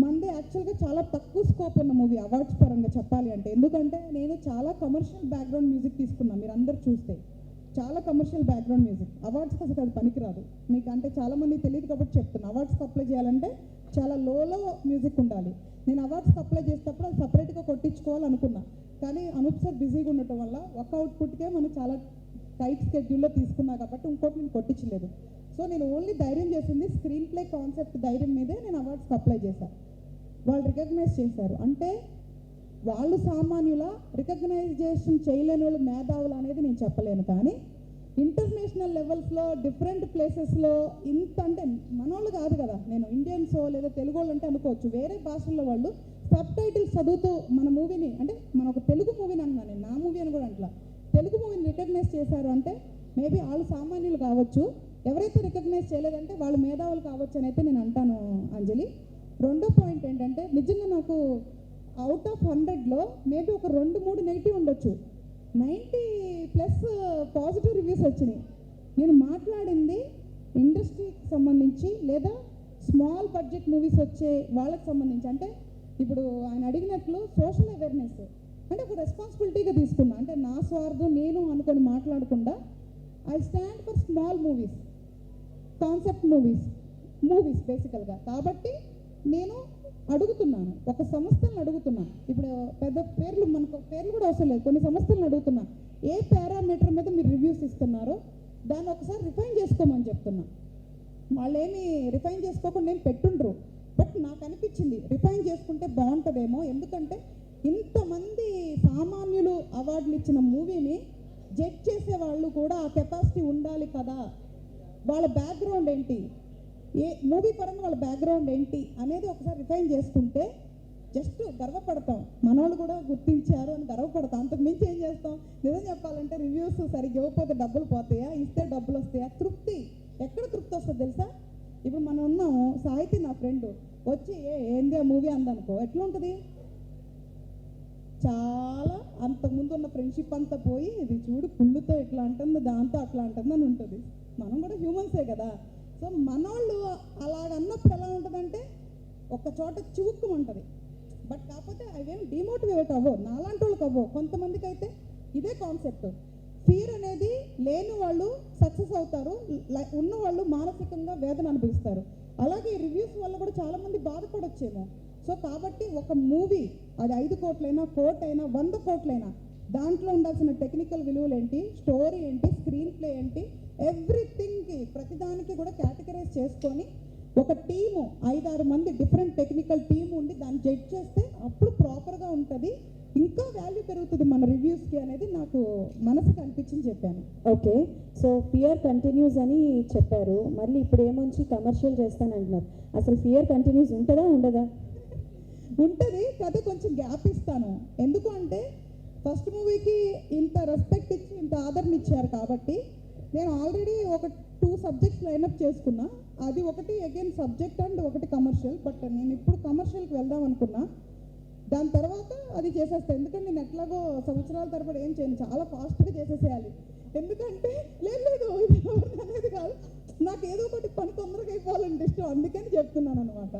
మంది యాక్చువల్గా చాలా తక్కువ స్కోప్ ఉన్న మూవీ అవార్డ్స్ పరంగా చెప్పాలి అంటే. ఎందుకంటే నేను చాలా కమర్షియల్ బ్యాక్గ్రౌండ్ మ్యూజిక్ తీసుకున్నాను. మీరు అందరు చూస్తే చాలా కమర్షియల్ బ్యాక్గ్రౌండ్ మ్యూజిక్. అవార్డ్స్కి అసలు అది పనికిరాదు. మీకు అంటే చాలామంది తెలియదు కాబట్టి చెప్తున్నా. అవార్డ్స్కి అప్లై చేయాలంటే చాలా లోలో మ్యూజిక్ ఉండాలి. నేను అవార్డ్స్కి అప్లై చేసేటప్పుడు అది సపరేట్గా కొట్టించుకోవాలనుకున్నా. కానీ అనూప్ సార్ బిజీగా ఉండటం వల్ల ఒక అవుట్పుట్కే మనం చాలా టైట్ స్కెడ్యూల్లో తీసుకున్నా కాబట్టి ఇంకోటి నేను కొట్టించలేదు. సో నేను ఓన్లీ ధైర్యం చేసింది స్క్రీన్ ప్లే కాన్సెప్ట్ ధైర్యం మీదే నేను అవార్డ్స్కి అప్లై చేశాను. వాళ్ళు రికగ్నైజ్ చేశారు. అంటే వాళ్ళు సామాన్యుల రికగ్నైజేషన్ చేయలేని వాళ్ళు మేధావులు అనేది నేను చెప్పలేను. కానీ ఇంటర్నేషనల్ లెవెల్స్లో డిఫరెంట్ ప్లేసెస్లో ఇంత అంటే మనోళ్ళు కాదు కదా, నేను ఇండియన్సో లేదా తెలుగు వాళ్ళు అంటే అనుకోవచ్చు, వేరే భాషల్లో వాళ్ళు సబ్ టైటిల్స్ చదువుతూ మన మూవీని, అంటే మన ఒక తెలుగు మూవీని అన్నాను నేను, నా మూవీ అని కూడా అంటలా, తెలుగు మూవీని రికగ్నైజ్ చేశారు అంటే మేబీ వాళ్ళు సామాన్యులు కావచ్చు. ఎవరైతే రికగ్నైజ్ చేయలేదంటే వాళ్ళు మేధావులు కావచ్చు అని అయితే నేను అంటాను అంజలి. రెండో పాయింట్ ఏంటంటే, నిజంగా నాకు అవుట్ ఆఫ్ 100లో మేబీ ఒక 2-3 నెగిటివ్ ఉండొచ్చు, 90+ పాజిటివ్ రివ్యూస్ వచ్చినాయి. నేను మాట్లాడింది ఇండస్ట్రీకి సంబంధించి లేదా స్మాల్ బడ్జెట్ మూవీస్ వచ్చే వాళ్ళకి సంబంధించి. అంటే ఇప్పుడు ఆయన అడిగినట్లు సోషల్ అవేర్నెస్ అంటే ఒక రెస్పాన్సిబిలిటీగా తీసుకున్నా. అంటే నా స్వార్థం నేను అనుకొని మాట్లాడకుండా I stand for small movies, concept movies బేసికల్గా. కాబట్టి నేను అడుగుతున్నాను, ఒక సంస్థలను అడుగుతున్నాను. ఇప్పుడు పెద్ద పేర్లు, మనకు పేర్లు కూడా అవసరం లేదు, కొన్ని సంస్థలను అడుగుతున్నా, ఏ పారామీటర్ మీద మీరు రివ్యూస్ ఇస్తున్నారో దాన్ని ఒకసారి రిఫైన్ చేసుకోమని చెప్తున్నా. వాళ్ళేమి రిఫైన్ చేసుకోకుండా ఏం పెట్టుండ్రు. బట్ నాకు అనిపించింది రిఫైన్ చేసుకుంటే బాగుంటుందేమో. ఎందుకంటే ఇంతమంది సామాన్యులు అవార్డులు ఇచ్చిన మూవీని జడ్జ్ చేసే వాళ్ళు కూడా ఆ కెపాసిటీ ఉండాలి కదా. వాళ్ళ బ్యాక్గ్రౌండ్ ఏంటి, ఏ మూవీ పరంగా వాళ్ళ బ్యాక్గ్రౌండ్ ఏంటి అనేది ఒకసారి రిఫైన్ చేసుకుంటే జస్ట్ గర్వపడతాం. మనోళ్ళు కూడా గుర్తించారు అని గర్వపడతాం. అంతకు మించి ఏం చేస్తాం? నిజం చెప్పాలంటే రివ్యూస్ సరిగ్గా ఇవ్వకపోతే డబ్బులు పోతాయా, ఇస్తే డబ్బులు వస్తాయా? తృప్తి ఎక్కడ తృప్తి వస్తుంది తెలుసా? ఇప్పుడు మనం ఉన్నాము, సాహితీ నా ఫ్రెండ్ వచ్చి ఏంది ఆ మూవీ అందనుకో, ఎట్లా ఉంటుంది? చాలా అంతకుముందు ఉన్న ఫ్రెండ్షిప్ అంతా పోయి ఇది చూడు పుల్లుతో ఇట్లా అంటుంది, దాంతో అట్లా అంటుంది అని ఉంటుంది. మనం కూడా హ్యూమన్సే కదా. సో మనోళ్ళు అలాగన్నప్పుడు ఎలా ఉంటుందంటే ఒక చోట చివుక్కుమంటుంది. బట్ కాకపోతే అవేం డిమోటివేట్ అవ్వవు, నాలాంటి వాళ్ళకి అవ్వవు. కొంతమందికి అయితే ఇదే కాన్సెప్ట్. ఫియర్ అనేది లేని వాళ్ళు సక్సెస్ అవుతారు, ఉన్న వాళ్ళు మానసికంగా వేదన అనుభవిస్తారు. అలాగే రివ్యూస్ వల్ల కూడా చాలామంది బాధపడొచ్చేమో. సో కాబట్టి ఒక మూవీ అది 5 కోట్లైనా, 1 కోటి అయినా, 100 కోట్లైనా దాంట్లో ఉండాల్సిన టెక్నికల్ విలువలు ఏంటి, స్టోరీ ఏంటి, స్క్రీన్ ప్లే ఏంటి, ఎవ్రీథింగ్కి ప్రతిదానికి కూడా కేటగరైజ్ చేసుకొని ఒక టీము 5-6 మంది డిఫరెంట్ టెక్నికల్ టీమ్ ఉండి దాన్ని జడ్జ్ చేస్తే అప్పుడు ప్రాపర్గా ఉంటుంది, ఇంకా వాల్యూ పెరుగుతుంది మన రివ్యూస్కి అనేది నాకు మనసుకు అనిపించింది చెప్పాను. ఓకే, సో ఫియర్ కంటిన్యూస్ అని చెప్పారు, మళ్ళీ ఇప్పుడు ఏమొచ్చి కమర్షియల్ చేస్తానంటున్నారు. అసలు ఫియర్ కంటిన్యూస్ ఉంటుందా ఉండదా? ఉంటుంది కదా, కొంచెం గ్యాప్ ఇస్తాను. ఎందుకు అంటే ఫస్ట్ మూవీకి ఇంత రెస్పెక్ట్ ఇచ్చి ఇంత ఆదరణ ఇచ్చారు కాబట్టి నేను ఆల్రెడీ ఒక 2 సబ్జెక్ట్స్ లైనప్ చేసుకున్నా. అది ఒకటి అగైన్ సబ్జెక్ట్ అండ్ ఒకటి కమర్షియల్. బట్ నేను ఇప్పుడు కమర్షియల్కి వెళ్దాం అనుకున్నా, దాని తర్వాత అది చేసేస్తాను. ఎందుకంటే నేను ఎట్లాగో సంవత్సరాల తరబడి ఏం చేయను, చాలా ఫాస్ట్గా చేసేసేయాలి. ఎందుకంటే లేదు ఇది అనేది కాదు, నాకు ఏదో ఒకటి పని తొందరగా అయిపోవాలంటే ఇష్టం, అందుకని చెప్తున్నాను అనమాట.